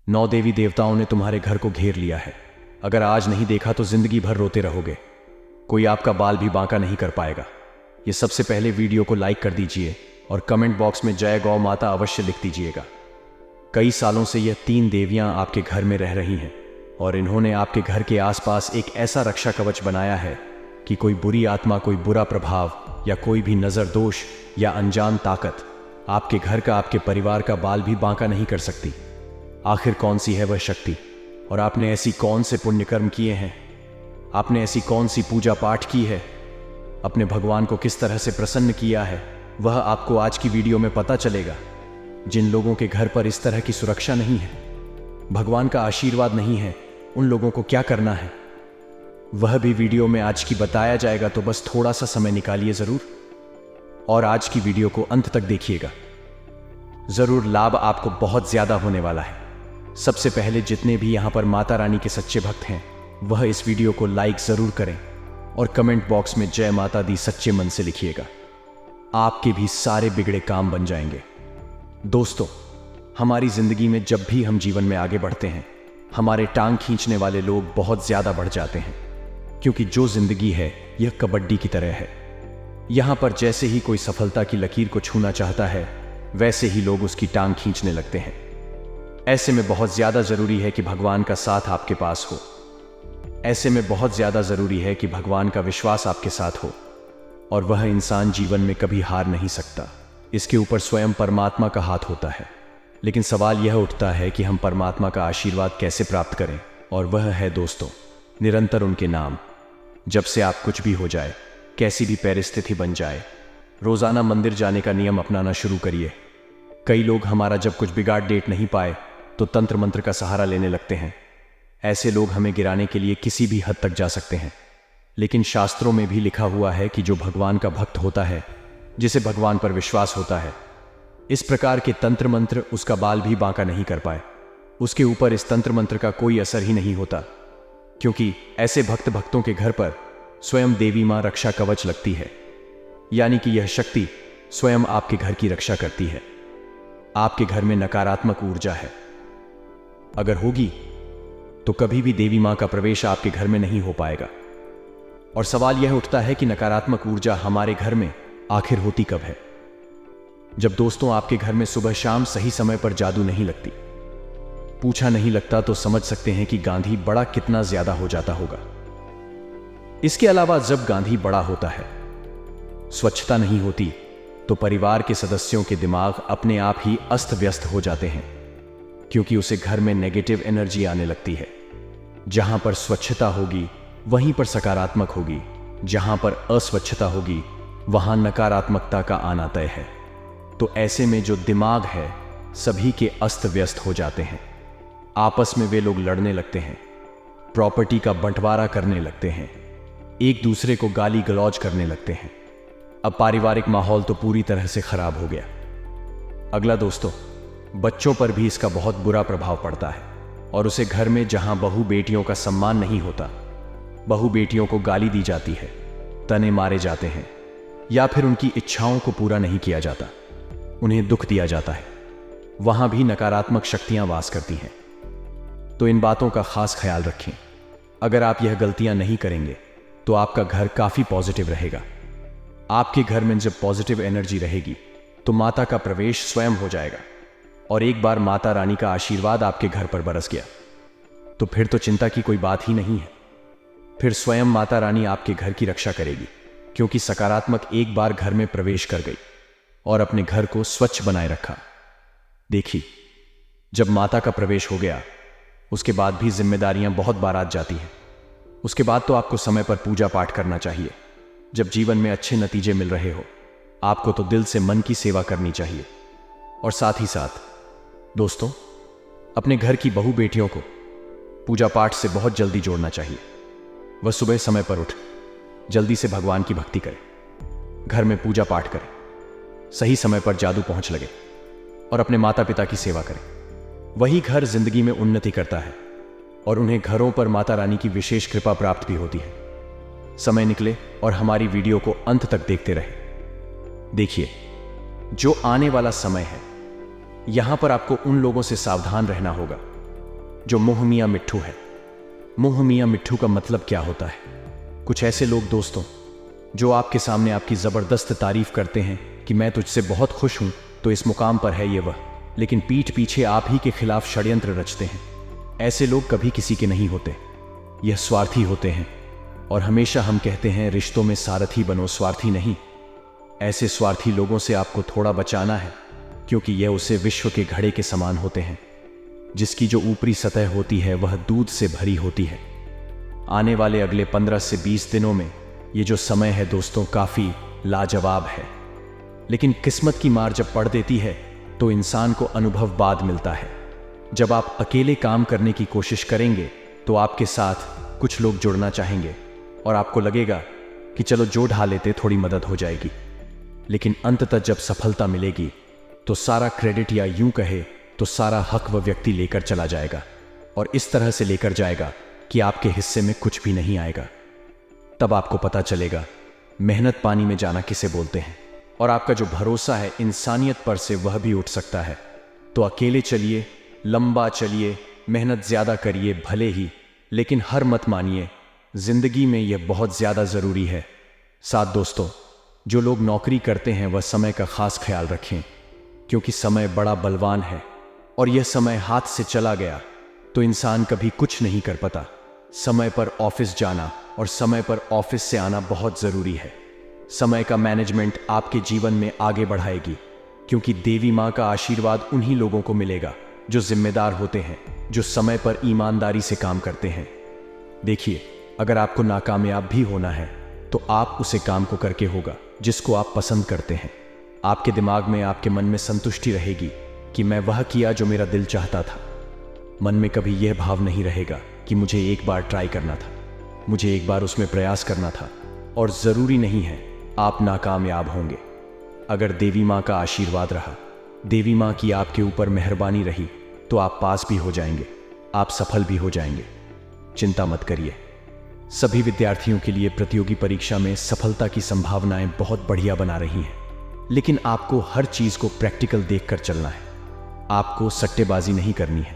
9 देवी देवताओं ने तुम्हारे घर को घेर लिया है। अगर आज नहीं देखा तो जिंदगी भर रोते रहोगे। कोई आपका बाल भी बांका नहीं कर पाएगा। ये सबसे पहले वीडियो को लाइक कर दीजिए और कमेंट बॉक्स में जय गौ माता अवश्य लिख दीजिएगा। कई सालों से यह 3 देवियां आपके घर में रह रही हैं और इन्होंने आपके घर के आसपास एक ऐसा रक्षा कवच बनाया है कि कोई बुरी आत्मा, कोई बुरा प्रभाव या कोई भी नजर दोष या अनजान ताकत आपके घर का, आपके परिवार का बाल भी बांका नहीं कर सकती। आखिर कौन सी है वह शक्ति और आपने ऐसी कौन से पुण्य कर्म किए हैं? आपने ऐसी कौन सी पूजा पाठ की है? अपने भगवान को किस तरह से प्रसन्न किया है, वह आपको आज की वीडियो में पता चलेगा। जिन लोगों के घर पर इस तरह की सुरक्षा नहीं है, भगवान का आशीर्वाद नहीं है, उन लोगों को क्या करना है वह भी वीडियो में आज की बताया जाएगा। तो बस थोड़ा सा समय निकालिए जरूर और आज की वीडियो को अंत तक देखिएगा। जरूर लाभ आपको बहुत ज्यादा होने वाला है। सबसे पहले जितने भी यहां पर माता रानी के सच्चे भक्त हैं वह इस वीडियो को लाइक जरूर करें और कमेंट बॉक्स में जय माता दी सच्चे मन से लिखिएगा। आपके भी सारे बिगड़े काम बन जाएंगे। दोस्तों, हमारी जिंदगी में जब भी हम जीवन में आगे बढ़ते हैं, हमारे टांग खींचने वाले लोग बहुत ज्यादा बढ़ जाते हैं, क्योंकि जो जिंदगी है यह कबड्डी की तरह है। यहां पर जैसे ही कोई सफलता की लकीर को छूना चाहता है, वैसे ही लोग उसकी टांग खींचने लगते हैं। ऐसे में बहुत ज्यादा जरूरी है कि भगवान का साथ आपके पास हो। ऐसे में बहुत ज्यादा जरूरी है कि भगवान का विश्वास आपके साथ हो और वह इंसान जीवन में कभी हार नहीं सकता। इसके ऊपर स्वयं परमात्मा का हाथ होता है। लेकिन सवाल यह उठता है कि हम परमात्मा का आशीर्वाद कैसे प्राप्त करें, और वह है दोस्तों, निरंतर उनके नाम। जब से आप कुछ भी हो जाए, कैसी भी परिस्थिति बन जाए, रोजाना मंदिर जाने का नियम अपनाना शुरू करिए। कई लोग हमारा जब कुछ बिगाड़ डेट नहीं पाए तो तंत्र मंत्र का सहारा लेने लगते हैं। ऐसे लोग हमें गिराने के लिए किसी भी हद तक जा सकते हैं। लेकिन शास्त्रों में भी लिखा हुआ है कि जो भगवान का भक्त होता है, जिसे भगवान पर विश्वास होता है, इस प्रकार के तंत्र मंत्र उसका बाल भी बांका नहीं कर पाए। उसके ऊपर इस तंत्र मंत्र का कोई असर ही नहीं होता, क्योंकि ऐसे भक्तों के घर पर स्वयं देवी मां रक्षा कवच लगती है। यानी कि यह शक्ति स्वयं आपके घर की रक्षा करती है। आपके घर में नकारात्मक ऊर्जा है, अगर होगी तो कभी भी देवी मां का प्रवेश आपके घर में नहीं हो पाएगा। और सवाल यह उठता है कि नकारात्मक ऊर्जा हमारे घर में आखिर होती कब है? जब दोस्तों आपके घर में सुबह शाम सही समय पर जादू नहीं लगती। पूछा नहीं लगता तो समझ सकते हैं कि गांधी बड़ा कितना ज्यादा हो जाता होगा। इसके अलावा जब गांधी बड़ा होता है, स्वच्छता नहीं होती तो परिवार के सदस्यों के दिमाग अपने आप ही अस्त व्यस्त हो जाते हैं, क्योंकि उसे घर में नेगेटिव एनर्जी आने लगती है। जहां पर स्वच्छता होगी वहीं पर सकारात्मक होगी, जहां पर अस्वच्छता होगी वहां नकारात्मकता का आना तय है। तो ऐसे में जो दिमाग है सभी के अस्त व्यस्त हो जाते हैं। आपस में वे लोग लड़ने लगते हैं, प्रॉपर्टी का बंटवारा करने लगते हैं, एक दूसरे को गाली गलौज करने लगते हैं। अब पारिवारिक माहौल तो पूरी तरह से खराब हो गया। अगला दोस्तों, बच्चों पर भी इसका बहुत बुरा प्रभाव पड़ता है और उसे घर में जहां बहू बेटियों का सम्मान नहीं होता, बहू बेटियों को गाली दी जाती है, तने मारे जाते हैं, या फिर उनकी इच्छाओं को पूरा नहीं किया जाता, उन्हें दुख दिया जाता है, वहां भी नकारात्मक शक्तियां वास करती हैं। तो इन बातों का खास ख्याल रखें। अगर आप यह गलतियां नहीं करेंगे तो आपका घर काफी पॉजिटिव रहेगा। आपके घर में जब पॉजिटिव एनर्जी रहेगी तो माता का प्रवेश स्वयं हो जाएगा, और एक बार माता रानी का आशीर्वाद आपके घर पर बरस गया तो फिर तो चिंता की कोई बात ही नहीं है। फिर स्वयं माता रानी आपके घर की रक्षा करेगी, क्योंकि सकारात्मक एक बार घर में प्रवेश कर गई और अपने घर को स्वच्छ बनाए रखा। देखिए, जब माता का प्रवेश हो गया उसके बाद भी जिम्मेदारियां बहुत बार आ जाती हैं। उसके बाद तो आपको समय पर पूजा पाठ करना चाहिए। जब जीवन में अच्छे नतीजे मिल रहे हो, आपको तो दिल से मन की सेवा करनी चाहिए। और साथ ही साथ दोस्तों, अपने घर की बहू बेटियों को पूजा पाठ से बहुत जल्दी जोड़ना चाहिए। वह सुबह समय पर उठ जल्दी से भगवान की भक्ति करे, घर में पूजा पाठ करे, सही समय पर जादू पहुंच लगे और अपने माता पिता की सेवा करे। वही घर जिंदगी में उन्नति करता है और उन्हें घरों पर माता रानी की विशेष कृपा प्राप्त भी होती है। समय निकले और हमारी वीडियो को अंत तक देखते रहे। देखिए, जो आने वाला समय है, यहां पर आपको उन लोगों से सावधान रहना होगा जो मुंह मियाँ मिट्ठू है। मुंह मियाँ मिट्ठू का मतलब क्या होता है? कुछ ऐसे लोग दोस्तों जो आपके सामने आपकी ज़बरदस्त तारीफ करते हैं कि मैं तुझसे बहुत खुश हूँ, तो इस मुकाम पर है ये वह, लेकिन पीठ पीछे आप ही के खिलाफ षड्यंत्र रचते हैं। ऐसे लोग कभी किसी के नहीं होते, यह स्वार्थी होते हैं। और हमेशा हम कहते हैं रिश्तों में सारथी बनो, स्वार्थी नहीं। ऐसे स्वार्थी लोगों से आपको थोड़ा बचाना है, क्योंकि यह उसे विश्व के घड़े के समान होते हैं, जिसकी जो ऊपरी सतह होती है वह दूध से भरी होती है। आने वाले अगले 15 से 20 दिनों में ये जो समय है दोस्तों, काफ़ी लाजवाब है। लेकिन किस्मत की मार जब पड़ देती है तो इंसान को अनुभव बाद मिलता है। जब आप अकेले काम करने की कोशिश करेंगे तो आपके साथ कुछ लोग जुड़ना चाहेंगे और आपको लगेगा कि चलो जो ढा लेते, थोड़ी मदद हो जाएगी। लेकिन अंततः जब सफलता मिलेगी तो सारा क्रेडिट, या यूं कहे तो सारा हक वह व्यक्ति लेकर चला जाएगा, और इस तरह से लेकर जाएगा कि आपके हिस्से में कुछ भी नहीं आएगा। तब आपको पता चलेगा मेहनत पानी में जाना किसे बोलते हैं, और आपका जो भरोसा है इंसानियत पर से वह भी उठ सकता है। तो अकेले चलिए, लंबा चलिए, मेहनत ज़्यादा करिए भले ही, लेकिन हर मत मानिए, जिंदगी में यह बहुत ज़्यादा ज़रूरी है। साथ दोस्तों, जो लोग नौकरी करते हैं वह समय का खास ख्याल रखें, क्योंकि समय बड़ा बलवान है, और यह समय हाथ से चला गया तो इंसान कभी कुछ नहीं कर पाता। समय पर ऑफिस जाना और समय पर ऑफिस से आना बहुत ज़रूरी है। समय का मैनेजमेंट आपके जीवन में आगे बढ़ाएगी, क्योंकि देवी माँ का आशीर्वाद उन्हीं लोगों को मिलेगा जो जिम्मेदार होते हैं, जो समय पर ईमानदारी से काम करते हैं। देखिए, अगर आपको नाकामयाब भी होना है तो आप उसे काम को करके होगा जिसको आप पसंद करते हैं। आपके दिमाग में, आपके मन में संतुष्टि रहेगी कि मैं वह किया जो मेरा दिल चाहता था। मन में कभी यह भाव नहीं रहेगा कि मुझे एक बार ट्राई करना था, मुझे एक बार उसमें प्रयास करना था, और ज़रूरी नहीं है आप नाकामयाब होंगे। अगर देवी माँ का आशीर्वाद रहा, देवी माँ की आपके ऊपर मेहरबानी रही, तो आप पास भी हो जाएंगे, आप सफल भी हो जाएंगे। चिंता मत करिए। सभी विद्यार्थियों के लिए प्रतियोगी परीक्षा में सफलता की संभावनाएं बहुत बढ़िया बना रही हैं, लेकिन आपको हर चीज़ को प्रैक्टिकल देखकर चलना है। आपको सट्टेबाजी नहीं करनी है,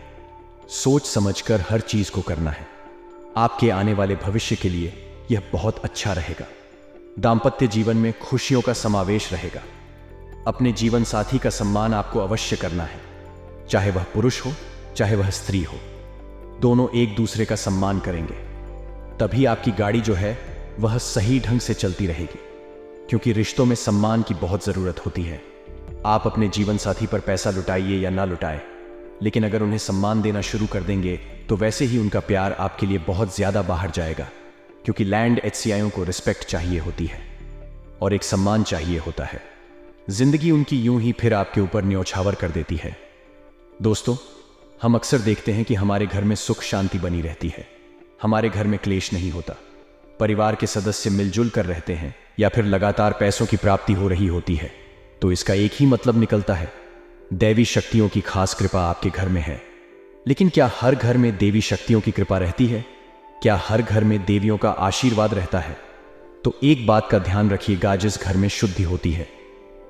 सोच समझकर हर चीज़ को करना है। आपके आने वाले भविष्य के लिए यह बहुत अच्छा रहेगा। दाम्पत्य जीवन में खुशियों का समावेश रहेगा। अपने जीवन साथी का सम्मान आपको अवश्य करना है, चाहे वह पुरुष हो चाहे वह स्त्री हो। दोनों एक दूसरे का सम्मान करेंगे, तभी आपकी गाड़ी जो है वह सही ढंग से चलती रहेगी, क्योंकि रिश्तों में सम्मान की बहुत ज़रूरत होती है। आप अपने जीवन साथी पर पैसा लुटाइए या ना लुटाए, लेकिन अगर उन्हें सम्मान देना शुरू कर देंगे तो वैसे ही उनका प्यार आपके लिए बहुत ज़्यादा बाहर जाएगा, क्योंकि लैंड एचसीआईओं को रिस्पेक्ट चाहिए होती है और एक सम्मान चाहिए होता है। जिंदगी उनकी यूं ही फिर आपके ऊपर न्योछावर कर देती है। दोस्तों, हम अक्सर देखते हैं कि हमारे घर में सुख शांति बनी रहती है, हमारे घर में क्लेश नहीं होता, परिवार के सदस्य मिलजुल कर रहते हैं, या फिर लगातार पैसों की प्राप्ति हो रही होती है। तो इसका एक ही मतलब निकलता है, दैवी शक्तियों की खास कृपा आपके घर में है। लेकिन क्या हर घर में देवी शक्तियों की कृपा रहती है? क्या हर घर में देवियों का आशीर्वाद रहता है? तो एक बात का ध्यान रखिएगा, जिस घर में शुद्धि होती है,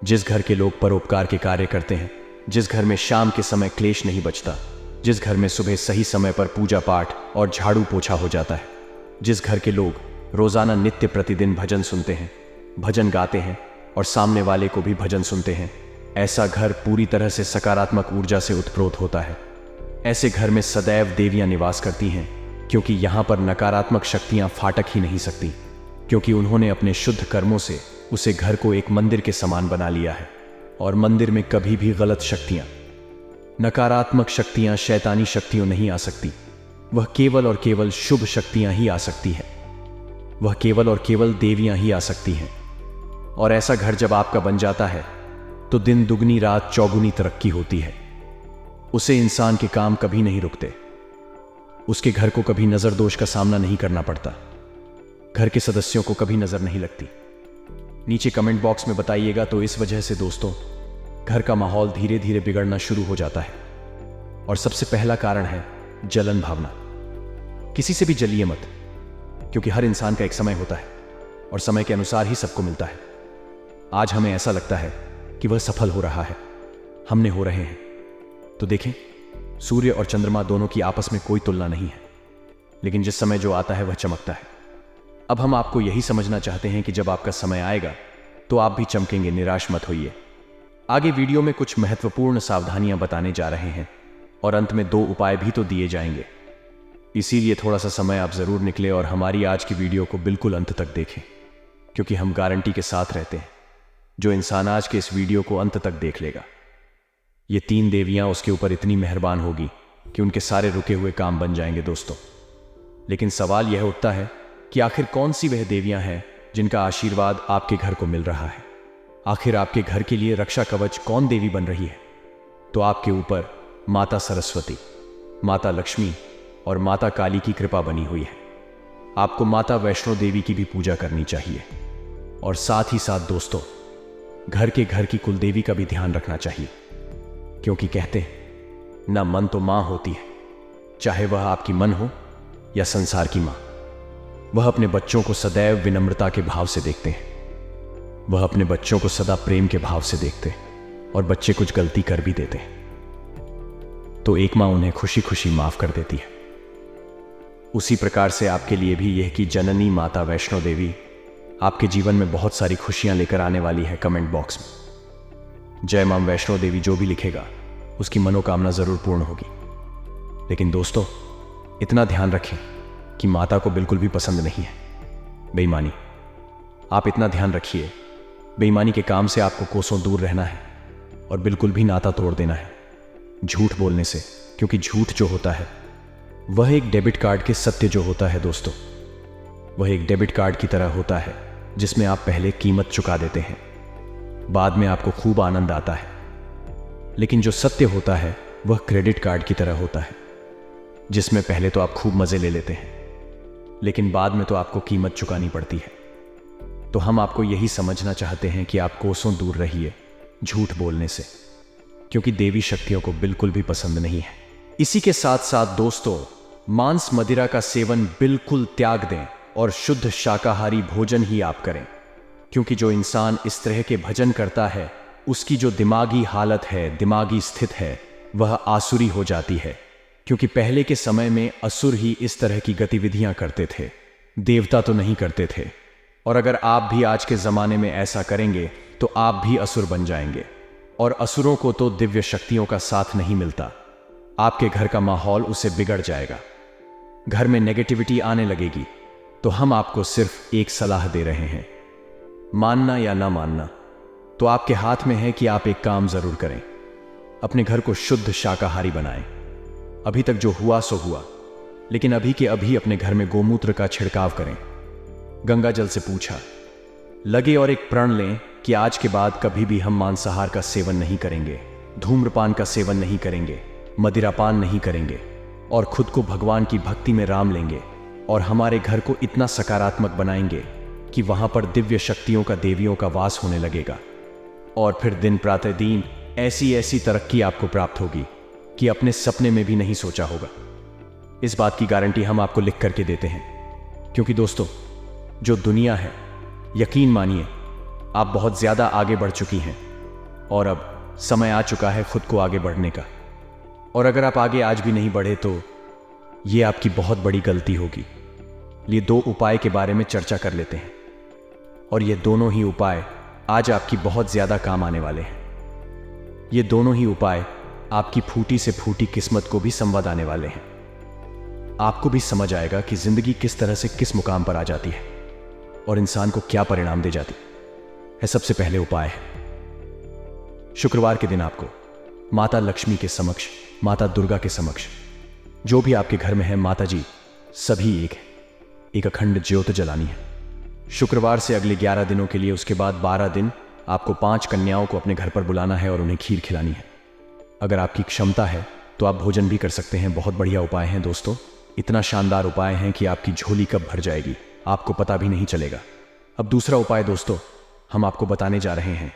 जिस घर के लोग परोपकार के कार्य करते हैं, जिस घर में शाम के समय क्लेश नहीं बचता, जिस घर में सुबह सही समय पर पूजा पाठ और झाड़ू पोछा हो जाता है, जिस घर के लोग रोजाना नित्य प्रतिदिन भजन सुनते हैं, भजन गाते हैं और सामने वाले को भी भजन सुनते हैं, ऐसा घर पूरी तरह से सकारात्मक ऊर्जा से उत्प्रोत होता है। ऐसे घर में सदैव देवियां निवास करती हैं, क्योंकि यहाँ पर नकारात्मक शक्तियाँ फाटक ही नहीं सकती, क्योंकि उन्होंने अपने शुद्ध कर्मों से उसे घर को एक मंदिर के समान बना लिया है। और मंदिर में कभी भी गलत शक्तियाँ, नकारात्मक शक्तियाँ, शैतानी शक्तियाँ नहीं आ सकती। वह केवल और केवल शुभ शक्तियाँ ही आ सकती हैं, वह केवल और केवल देवियाँ ही आ सकती हैं। और ऐसा घर जब आपका बन जाता है तो दिन दुगनी रात चौगुनी तरक्की होती है। उसे इंसान के काम कभी नहीं रुकते, उसके घर को कभी नजर दोष का सामना नहीं करना पड़ता, घर के सदस्यों को कभी नजर नहीं लगती। नीचे कमेंट बॉक्स में बताइएगा। तो इस वजह से दोस्तों, घर का माहौल धीरे धीरे बिगड़ना शुरू हो जाता है, और सबसे पहला कारण है जलन भावना। किसी से भी जलिए मत, क्योंकि हर इंसान का एक समय होता है और समय के अनुसार ही सबको मिलता है। आज हमें ऐसा लगता है कि वह सफल हो रहा है, हमने हो रहे हैं, तो देखें, सूर्य और चंद्रमा दोनों की आपस में कोई तुलना नहीं है, लेकिन जिस समय जो आता है वह चमकता है। अब हम आपको यही समझना चाहते हैं कि जब आपका समय आएगा तो आप भी चमकेंगे, निराश मत होइए। आगे वीडियो में कुछ महत्वपूर्ण सावधानियां बताने जा रहे हैं और अंत में 2 उपाय भी तो दिए जाएंगे। इसीलिए थोड़ा सा समय आप जरूर निकले और हमारी आज की वीडियो को बिल्कुल अंत तक देखें, क्योंकि हम गारंटी के साथ रहते हैं जो इंसान आज के इस वीडियो को अंत तक देख लेगा, ये 3 देवियां उसके ऊपर इतनी मेहरबान होगी कि उनके सारे रुके हुए काम बन जाएंगे दोस्तों। लेकिन सवाल यह उठता है कि आखिर कौन सी वह देवियां हैं जिनका आशीर्वाद आपके घर को मिल रहा है? आखिर आपके घर के लिए रक्षा कवच कौन देवी बन रही है? तो आपके ऊपर माता सरस्वती, माता लक्ष्मी और माता काली की कृपा बनी हुई है। आपको माता वैष्णो देवी की भी पूजा करनी चाहिए और साथ ही साथ दोस्तों घर की कुलदेवी का भी ध्यान रखना चाहिए, क्योंकि कहते हैं ना मन तो मां होती है, चाहे वह आपकी मन हो या संसार की मां। वह अपने बच्चों को सदैव विनम्रता के भाव से देखते हैं, वह अपने बच्चों को सदा प्रेम के भाव से देखते हैं और बच्चे कुछ गलती कर भी देते हैं तो एक मां उन्हें खुशी खुशी माफ कर देती है। उसी प्रकार से आपके लिए भी यह कि जननी माता वैष्णो देवी आपके जीवन में बहुत सारी खुशियां लेकर आने वाली है। कमेंट बॉक्स में जय मां वैष्णो देवी जो भी लिखेगा उसकी मनोकामना जरूर पूर्ण होगी। लेकिन दोस्तों इतना ध्यान रखें कि माता को बिल्कुल भी पसंद नहीं है बेईमानी। आप इतना ध्यान रखिए, बेईमानी के काम से आपको कोसों दूर रहना है और बिल्कुल भी नाता तोड़ देना है झूठ बोलने से, क्योंकि झूठ जो होता है वह एक डेबिट कार्ड के सत्य जो होता है दोस्तों, वह एक डेबिट कार्ड की तरह होता है जिसमें आप पहले कीमत चुका देते हैं, बाद में आपको खूब आनंद आता है। लेकिन जो सत्य होता है वह क्रेडिट कार्ड की तरह होता है, जिसमें पहले तो आप खूब मजे ले लेते हैं लेकिन बाद में तो आपको कीमत चुकानी पड़ती है। तो हम आपको यही समझना चाहते हैं कि आप कोसों दूर रहिए झूठ बोलने से, क्योंकि देवी शक्तियों को बिल्कुल भी पसंद नहीं है। इसी के साथ साथ दोस्तों मांस मदिरा का सेवन बिल्कुल त्याग दें और शुद्ध शाकाहारी भोजन ही आप करें, क्योंकि जो इंसान इस तरह के भजन करता है उसकी जो दिमागी हालत है, दिमागी स्थित है, वह आसुरी हो जाती है। क्योंकि पहले के समय में असुर ही इस तरह की गतिविधियां करते थे, देवता तो नहीं करते थे। और अगर आप भी आज के जमाने में ऐसा करेंगे तो आप भी असुर बन जाएंगे, और असुरों को तो दिव्य शक्तियों का साथ नहीं मिलता। आपके घर का माहौल उससे बिगड़ जाएगा, घर में नेगेटिविटी आने लगेगी। तो हम आपको सिर्फ एक सलाह दे रहे हैं, मानना या ना मानना तो आपके हाथ में है कि आप एक काम जरूर करें, अपने घर को शुद्ध शाकाहारी बनाएं। अभी तक जो हुआ सो हुआ, लेकिन अभी के अभी अपने घर में गोमूत्र का छिड़काव करें, गंगा जल से पूछा लगे और एक प्रण लें कि आज के बाद कभी भी हम मांसाहार का सेवन नहीं करेंगे, धूम्रपान का सेवन नहीं करेंगे, मदिरापान नहीं करेंगे और खुद को भगवान की भक्ति में राम लेंगे और हमारे घर को इतना सकारात्मक बनाएंगे कि वहां पर दिव्य शक्तियों का, देवियों का वास होने लगेगा। और फिर दिन प्रतिदिन ऐसी ऐसी तरक्की आपको प्राप्त होगी कि अपने सपने में भी नहीं सोचा होगा। इस बात की गारंटी हम आपको लिख करके देते हैं, क्योंकि दोस्तों जो दुनिया है, यकीन मानिए आप बहुत ज्यादा आगे बढ़ चुकी हैं और अब समय आ चुका है खुद को आगे बढ़ने का। और अगर आप आगे आज भी नहीं बढ़े तो यह आपकी बहुत बड़ी गलती होगी। ये 2 उपाय के बारे में चर्चा कर लेते हैं और ये दोनों ही उपाय आज आपकी बहुत ज्यादा काम आने वाले हैं। ये दोनों ही उपाय आपकी फूटी से फूटी किस्मत को भी संवाद आने वाले हैं। आपको भी समझ आएगा कि जिंदगी किस तरह से किस मुकाम पर आ जाती है और इंसान को क्या परिणाम दे जाती है। सबसे पहले उपाय है, शुक्रवार के दिन आपको माता लक्ष्मी के समक्ष, माता दुर्गा के समक्ष, जो भी आपके घर में है माता जी सभी एक अखंड ज्योत जलानी है। शुक्रवार से अगले 11 दिनों के लिए, उसके बाद 12 दिन आपको 5 कन्याओं को अपने घर पर बुलाना है और उन्हें खीर खिलानी है। अगर आपकी क्षमता है तो आप भोजन भी कर सकते हैं। बहुत बढ़िया उपाय हैं दोस्तों, इतना शानदार उपाय हैं कि आपकी झोली कब भर जाएगी आपको पता भी नहीं चलेगा। अब दूसरा उपाय दोस्तों हम आपको बताने जा रहे हैं,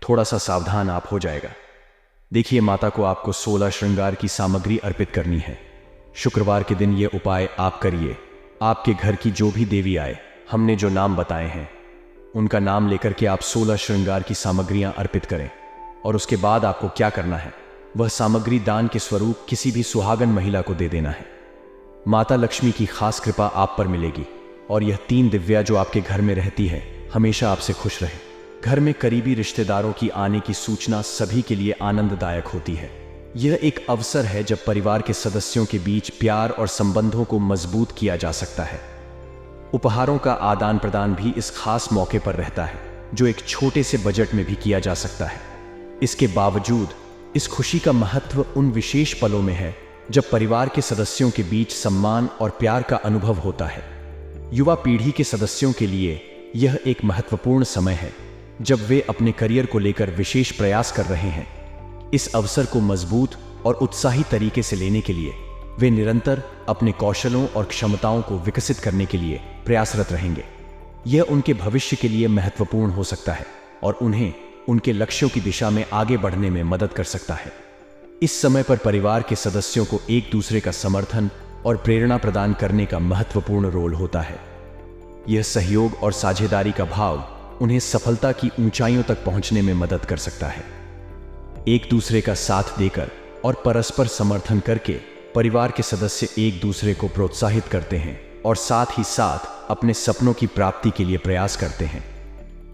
थोड़ा सा सावधान आप हो जाएगा। देखिए माता को आपको 16 श्रृंगार की सामग्री अर्पित करनी है। शुक्रवार के दिन ये उपाय आप करिए। आपके घर की जो भी देवी आए, हमने जो नाम बताए हैं उनका नाम लेकर के आप 16 श्रृंगार की सामग्रियां अर्पित करें। और उसके बाद आपको क्या करना है वह सामग्री दान के स्वरूप किसी भी सुहागन महिला को दे देना है। माता लक्ष्मी की खास कृपा आप पर मिलेगी और यह 3 दिव्या जो आपके घर में रहती है हमेशा आपसे खुश रहे। घर में करीबी रिश्तेदारों की आने की सूचना सभी के लिए आनंददायक होती है। यह एक अवसर है जब परिवार के सदस्यों के बीच प्यार और संबंधों को मजबूत किया जा सकता है। उपहारों का आदान प्रदान भी इस खास मौके पर रहता है, जो एक छोटे से बजट में भी किया जा सकता है। इसके बावजूद इस खुशी का महत्व उन विशेष पलों में है जब परिवार के सदस्यों के बीच सम्मान और प्यार का अनुभव होता है। युवा पीढ़ी के सदस्यों के लिए यह एक महत्वपूर्ण समय है जब वे अपने करियर को लेकर विशेष प्रयास कर रहे हैं। इस अवसर को मजबूत और उत्साही तरीके से लेने के लिए वे निरंतर अपने कौशलों और क्षमताओं को विकसित करने के लिए प्रयासरत रहेंगे। यह उनके भविष्य के लिए महत्वपूर्ण हो सकता है और उन्हें उनके लक्ष्यों की दिशा में आगे बढ़ने में मदद कर सकता है। इस समय पर परिवार के सदस्यों को एक दूसरे का समर्थन और प्रेरणा प्रदान करने का महत्वपूर्ण रोल होता है। यह सहयोग और साझेदारी का भाव उन्हें सफलता की ऊंचाइयों तक पहुंचने में मदद कर सकता है। एक दूसरे का साथ देकर और परस्पर समर्थन करके परिवार के सदस्य एक दूसरे को प्रोत्साहित करते हैं और साथ ही साथ अपने सपनों की प्राप्ति के लिए प्रयास करते हैं।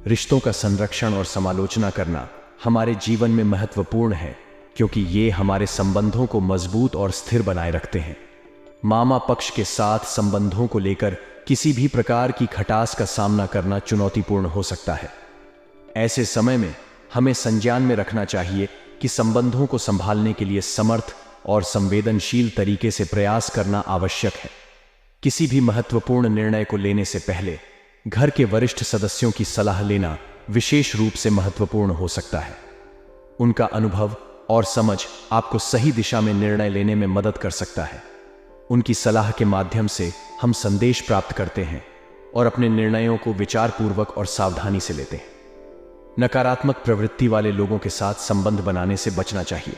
रिश्तों का संरक्षण और समालोचना करना हमारे जीवन में महत्वपूर्ण है क्योंकि ये हमारे संबंधों को मजबूत और स्थिर बनाए रखते हैं। मामा पक्ष के साथ संबंधों को लेकर किसी भी प्रकार की खटास का सामना करना चुनौतीपूर्ण हो सकता है। ऐसे समय में हमें संज्ञान में रखना चाहिए कि संबंधों को संभालने के लिए समर्थ और संवेदनशील तरीके से प्रयास करना आवश्यक है। किसी भी महत्वपूर्ण निर्णय को लेने से पहले घर के वरिष्ठ सदस्यों की सलाह लेना विशेष रूप से महत्वपूर्ण हो सकता है। उनका अनुभव और समझ आपको सही दिशा में निर्णय लेने में मदद कर सकता है। उनकी सलाह के माध्यम से हम संदेश प्राप्त करते हैं और अपने निर्णयों को विचारपूर्वक और सावधानी से लेते हैं। नकारात्मक प्रवृत्ति वाले लोगों के साथ संबंध बनाने से बचना चाहिए।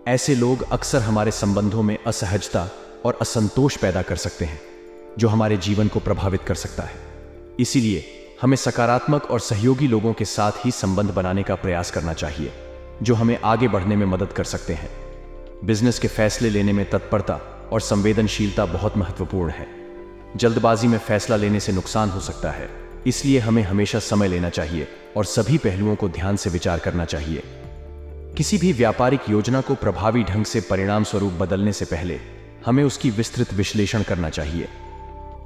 ऐसे लोग अक्सर हमारे संबंधों में असहजता और असंतोष पैदा कर सकते हैं, जो हमारे जीवन को प्रभावित कर सकता है। इसीलिए हमें सकारात्मक और सहयोगी लोगों के साथ ही संबंध बनाने का प्रयास करना चाहिए, जो हमें आगे बढ़ने में मदद कर सकते हैं। बिजनेस के फैसले लेने में तत्परता और संवेदनशीलता बहुत महत्वपूर्ण है। जल्दबाजी में फैसला लेने से नुकसान हो सकता है, इसलिए हमें हमेशा समय लेना चाहिए और सभी पहलुओं को ध्यान से विचार करना चाहिए। किसी भी व्यापारिक योजना को प्रभावी ढंग से परिणाम स्वरूप बदलने से पहले हमें उसकी विस्तृत विश्लेषण करना चाहिए।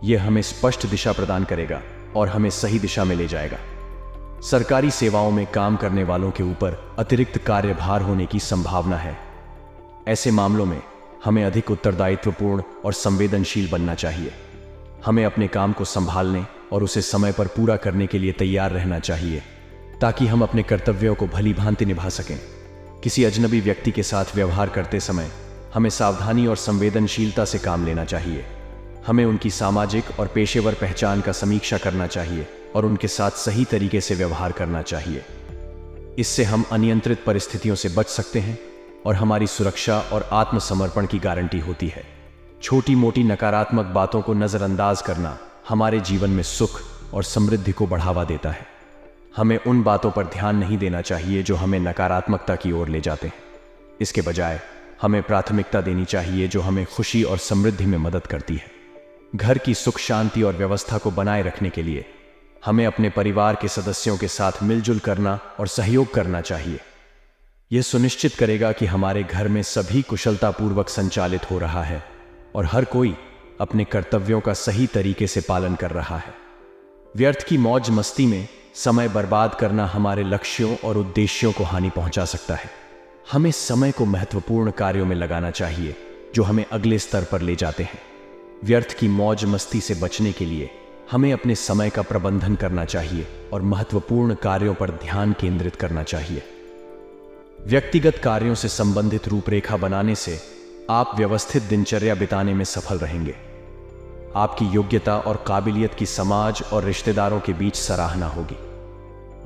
यह हमें स्पष्ट दिशा प्रदान करेगा और हमें सही दिशा में ले जाएगा। सरकारी सेवाओं में काम करने वालों के ऊपर अतिरिक्त कार्यभार होने की संभावना है। ऐसे मामलों में हमें अधिक उत्तरदायित्वपूर्ण और संवेदनशील बनना चाहिए। हमें अपने काम को संभालने और उसे समय पर पूरा करने के लिए तैयार रहना चाहिए, ताकि हम अपने कर्तव्यों को भली भांति निभा सकें। किसी अजनबी व्यक्ति के साथ व्यवहार करते समय हमें सावधानी और संवेदनशीलता से काम लेना चाहिए। हमें उनकी सामाजिक और पेशेवर पहचान का समीक्षा करना चाहिए और उनके साथ सही तरीके से व्यवहार करना चाहिए। इससे हम अनियंत्रित परिस्थितियों से बच सकते हैं और हमारी सुरक्षा और आत्मसमर्पण की गारंटी होती है। छोटी मोटी नकारात्मक बातों को नजरअंदाज करना हमारे जीवन में सुख और समृद्धि को बढ़ावा देता है। हमें उन बातों पर ध्यान नहीं देना चाहिए जो हमें नकारात्मकता की ओर ले जाते हैं। इसके बजाय हमें प्राथमिकता देनी चाहिए जो हमें खुशी और समृद्धि में मदद करती है। घर की सुख शांति और व्यवस्था को बनाए रखने के लिए हमें अपने परिवार के सदस्यों के साथ मिलजुल करना और सहयोग करना चाहिए। यह सुनिश्चित करेगा कि हमारे घर में सभी कुशलतापूर्वक संचालित हो रहा है और हर कोई अपने कर्तव्यों का सही तरीके से पालन कर रहा है। व्यर्थ की मौज मस्ती में समय बर्बाद करना हमारे लक्ष्यों और उद्देश्यों को हानि पहुंचा सकता है। हमें समय को महत्वपूर्ण कार्यों में लगाना चाहिए जो हमें अगले स्तर पर ले जाते हैं। व्यर्थ की मौज मस्ती से बचने के लिए हमें अपने समय का प्रबंधन करना चाहिए और महत्वपूर्ण कार्यों पर ध्यान केंद्रित करना चाहिए। व्यक्तिगत कार्यों से संबंधित रूपरेखा बनाने से आप व्यवस्थित दिनचर्या बिताने में सफल रहेंगे। आपकी योग्यता और काबिलियत की समाज और रिश्तेदारों के बीच सराहना होगी।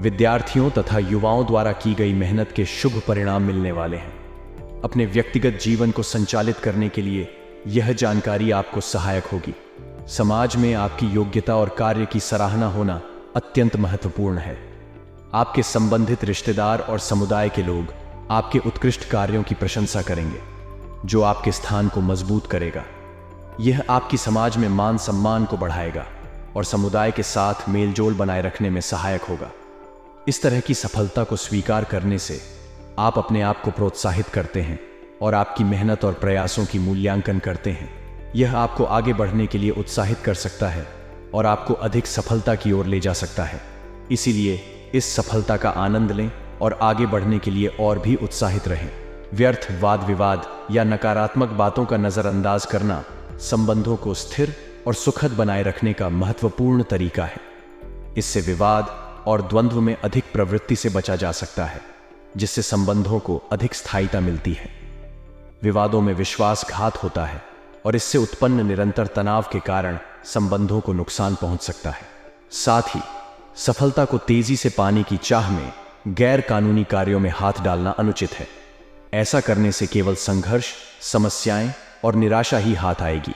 विद्यार्थियों तथा युवाओं द्वारा की गई मेहनत के शुभ परिणाम मिलने वाले हैं। अपने व्यक्तिगत जीवन को संचालित करने के लिए यह जानकारी आपको सहायक होगी। समाज में आपकी योग्यता और कार्य की सराहना होना अत्यंत महत्वपूर्ण है। आपके संबंधित रिश्तेदार और समुदाय के लोग आपके उत्कृष्ट कार्यों की प्रशंसा करेंगे, जो आपके स्थान को मजबूत करेगा। यह आपकी समाज में मान सम्मान को बढ़ाएगा और समुदाय के साथ मेलजोल बनाए रखने में सहायक होगा। इस तरह की सफलता को स्वीकार करने से आप अपने आप को प्रोत्साहित करते हैं और आपकी मेहनत और प्रयासों की मूल्यांकन करते हैं। यह आपको आगे बढ़ने के लिए उत्साहित कर सकता है और आपको अधिक सफलता की ओर ले जा सकता है। इसीलिए इस सफलता का आनंद लें और आगे बढ़ने के लिए और भी उत्साहित रहें। व्यर्थ वाद विवाद या नकारात्मक बातों का नज़रअंदाज करना संबंधों को स्थिर और सुखद बनाए रखने का महत्वपूर्ण तरीका है। इससे विवाद और द्वंद्व में अधिक प्रवृत्ति से बचा जा सकता है, जिससे संबंधों को अधिक स्थायिता मिलती है। विवादों में विश्वासघात होता है और इससे उत्पन्न निरंतर तनाव के कारण संबंधों को नुकसान पहुंच सकता है। साथ ही सफलता को तेजी से पाने की चाह में गैर कानूनी कार्यों में हाथ डालना अनुचित है। ऐसा करने से केवल संघर्ष, समस्याएं और निराशा ही हाथ आएगी।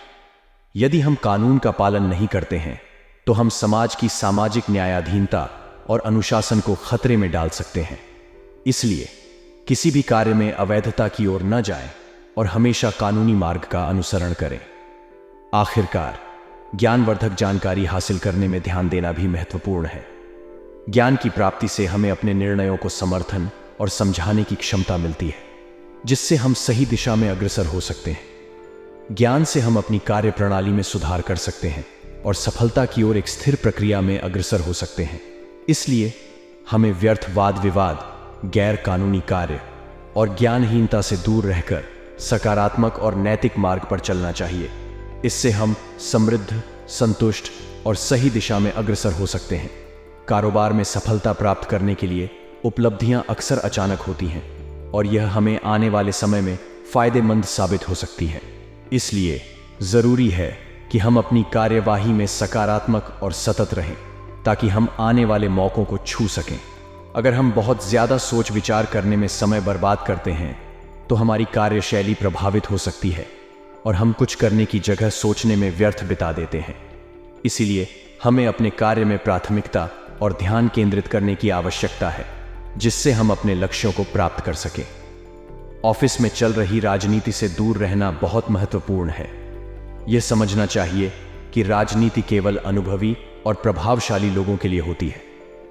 यदि हम कानून का पालन नहीं करते हैं तो हम समाज की सामाजिक न्यायाधीनता और अनुशासन को खतरे में डाल सकते हैं। इसलिए किसी भी कार्य में अवैधता की ओर न जाएं और हमेशा कानूनी मार्ग का अनुसरण करें। आखिरकार, ज्ञानवर्धक जानकारी हासिल करने में ध्यान देना भी महत्वपूर्ण है। ज्ञान की प्राप्ति से हमें अपने निर्णयों को समर्थन और समझाने की क्षमता मिलती है, जिससे हम सही दिशा में अग्रसर हो सकते हैं। ज्ञान से हम अपनी कार्य प्रणाली में सुधार कर सकते हैं और सफलता की ओर एक स्थिर प्रक्रिया में अग्रसर हो सकते हैं। इसलिए हमें व्यर्थ वाद विवाद, गैर कानूनी कार्य और ज्ञानहीनता से दूर रहकर सकारात्मक और नैतिक मार्ग पर चलना चाहिए। इससे हम समृद्ध, संतुष्ट और सही दिशा में अग्रसर हो सकते हैं। कारोबार में सफलता प्राप्त करने के लिए उपलब्धियां अक्सर अचानक होती हैं और यह हमें आने वाले समय में फायदेमंद साबित हो सकती है। इसलिए जरूरी है कि हम अपनी कार्यवाही में सकारात्मक और सतत रहें, ताकि हम आने वाले मौकों को छू सकें। अगर हम बहुत ज्यादा सोच विचार करने में समय बर्बाद करते हैं तो हमारी कार्यशैली प्रभावित हो सकती है और हम कुछ करने की जगह सोचने में व्यर्थ बिता देते हैं। इसीलिए हमें अपने कार्य में प्राथमिकता और ध्यान केंद्रित करने की आवश्यकता है, जिससे हम अपने लक्ष्यों को प्राप्त कर सकें। ऑफिस में चल रही राजनीति से दूर रहना बहुत महत्वपूर्ण है। यह समझना चाहिए कि राजनीति केवल अनुभवी और प्रभावशाली लोगों के लिए होती है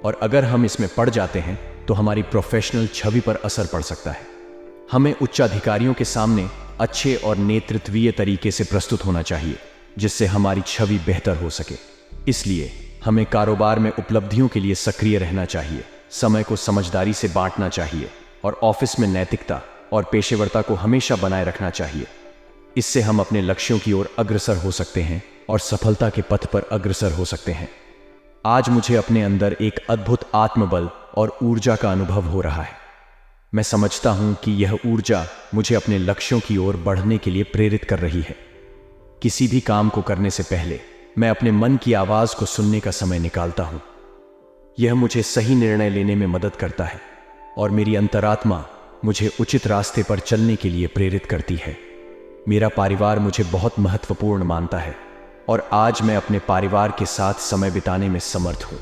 और अगर हम इसमें पड़ जाते हैं तो हमारी प्रोफेशनल छवि पर असर पड़ सकता है। हमें उच्चाधिकारियों के सामने अच्छे और नेतृत्वीय तरीके से प्रस्तुत होना चाहिए, जिससे हमारी छवि बेहतर हो सके। इसलिए हमें कारोबार में उपलब्धियों के लिए सक्रिय रहना चाहिए, समय को समझदारी से बांटना चाहिए और ऑफिस में नैतिकता और पेशेवरता को हमेशा बनाए रखना चाहिए। इससे हम अपने लक्ष्यों की ओर अग्रसर हो सकते हैं और सफलता के पथ पर अग्रसर हो सकते हैं। आज मुझे अपने अंदर एक अद्भुत आत्मबल और ऊर्जा का अनुभव हो रहा है। मैं समझता हूं कि यह ऊर्जा मुझे अपने लक्ष्यों की ओर बढ़ने के लिए प्रेरित कर रही है। किसी भी काम को करने से पहले मैं अपने मन की आवाज को सुनने का समय निकालता हूं। यह मुझे सही निर्णय लेने में मदद करता है और मेरी अंतरात्मा मुझे उचित रास्ते पर चलने के लिए प्रेरित करती है। मेरा परिवार मुझे बहुत महत्वपूर्ण मानता है और आज मैं अपने परिवार के साथ समय बिताने में समर्थ हूं।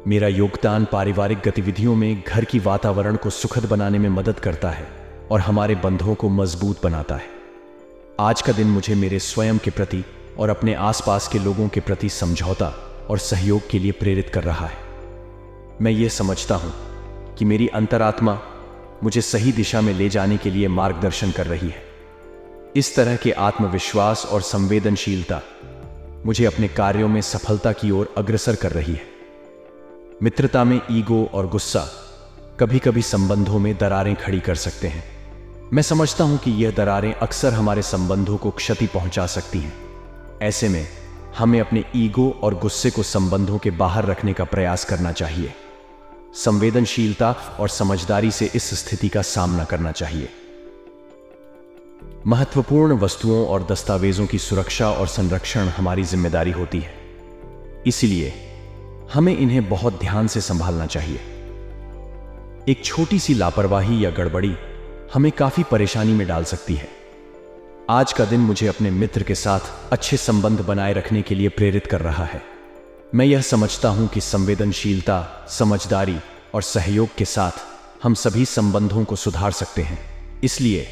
मेरा योगदान पारिवारिक गतिविधियों में घर की वातावरण को सुखद बनाने में मदद करता है और हमारे बंधों को मजबूत बनाता है। आज का दिन मुझे मेरे स्वयं के प्रति और अपने आसपास के लोगों के प्रति समझौता और सहयोग के लिए प्रेरित कर रहा है। मैं ये समझता हूं कि मेरी अंतरात्मा मुझे सही दिशा में ले जाने के लिए मार्गदर्शन कर रही है। इस तरह के आत्मविश्वास और संवेदनशीलता मुझे अपने कार्यों में सफलता की ओर अग्रसर कर रही है। मित्रता में ईगो और गुस्सा कभी कभी संबंधों में दरारें खड़ी कर सकते हैं। मैं समझता हूं कि यह दरारें अक्सर हमारे संबंधों को क्षति पहुंचा सकती हैं। ऐसे में हमें अपने ईगो और गुस्से को संबंधों के बाहर रखने का प्रयास करना चाहिए। संवेदनशीलता और समझदारी से इस स्थिति का सामना करना चाहिए। महत्वपूर्ण वस्तुओं और दस्तावेजों की सुरक्षा और संरक्षण हमारी जिम्मेदारी होती है, इसलिए हमें इन्हें बहुत ध्यान से संभालना चाहिए। एक छोटी सी लापरवाही या गड़बड़ी हमें काफी परेशानी में डाल सकती है। आज का दिन मुझे अपने मित्र के साथ अच्छे संबंध बनाए रखने के लिए प्रेरित कर रहा है। मैं यह समझता हूं कि संवेदनशीलता, समझदारी और सहयोग के साथ हम सभी संबंधों को सुधार सकते हैं। इसलिए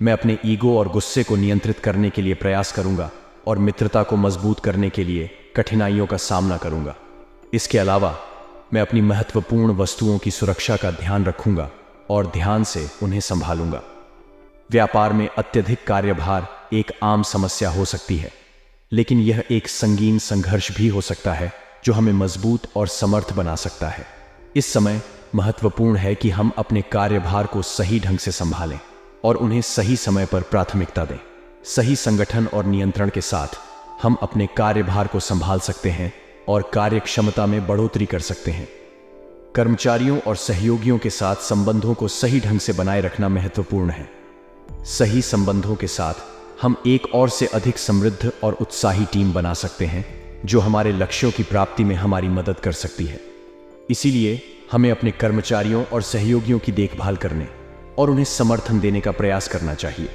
मैं अपने ईगो और गुस्से को नियंत्रित करने के लिए प्रयास करूंगा और मित्रता को मजबूत करने के लिए कठिनाइयों का सामना करूंगा। इसके अलावा मैं अपनी महत्वपूर्ण वस्तुओं की सुरक्षा का ध्यान रखूंगा और ध्यान से उन्हें संभालूंगा। व्यापार में अत्यधिक कार्यभार एक आम समस्या हो सकती है, लेकिन यह एक संगीन संघर्ष भी हो सकता है जो हमें मजबूत और समर्थ बना सकता है। इस समय महत्वपूर्ण है कि हम अपने कार्यभार को सही ढंग से संभालें और उन्हें सही समय पर प्राथमिकता दें। सही संगठन और नियंत्रण के साथ हम अपने कार्यभार को संभाल सकते हैं और कार्यक्षमता में बढ़ोतरी कर सकते हैं। कर्मचारियों और सहयोगियों के साथ संबंधों को सही ढंग से बनाए रखना महत्वपूर्ण है। सही संबंधों के साथ हम एक और से अधिक समृद्ध और उत्साही टीम बना सकते हैं जो हमारे लक्ष्यों की प्राप्ति में हमारी मदद कर सकती है। इसीलिए हमें अपने कर्मचारियों और सहयोगियों की देखभाल करने और उन्हें समर्थन देने का प्रयास करना चाहिए।